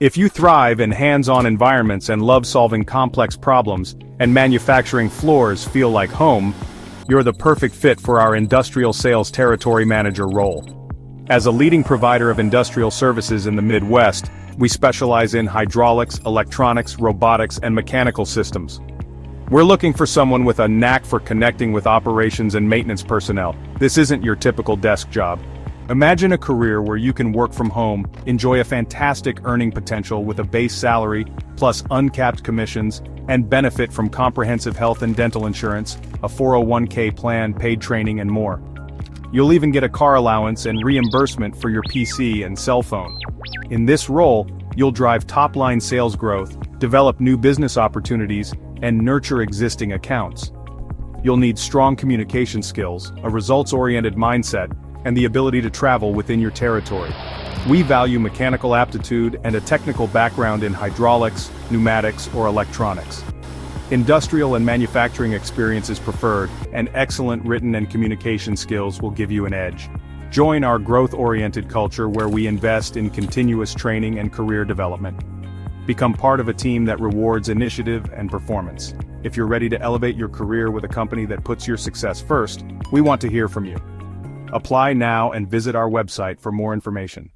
If you thrive in hands-on environments and love solving complex problems, and manufacturing floors feel like home, you're the perfect fit for our industrial sales territory manager role. As a leading provider of industrial services in the Midwest, we specialize in hydraulics, electronics, robotics, and mechanical systems. We're looking for someone with a knack for connecting with operations and maintenance personnel. This isn't your typical desk job. Imagine a career where you can work from home, enjoy a fantastic earning potential with a base salary, plus uncapped commissions, and benefit from comprehensive health and dental insurance, a 401k plan, paid training, and more. You'll even get a car allowance and reimbursement for your PC and cell phone. In this role, you'll drive top-line sales growth, develop new business opportunities, and nurture existing accounts. You'll need strong communication skills, a results-oriented mindset, and the ability to travel within your territory. We value mechanical aptitude and a technical background in hydraulics, pneumatics, or electronics. Industrial and manufacturing experience is preferred, and excellent written and communication skills will give you an edge. Join our growth-oriented culture where we invest in continuous training and career development. Become part of a team that rewards initiative and performance. If you're ready to elevate your career with a company that puts your success first, we want to hear from you. Apply now and visit our website for more information.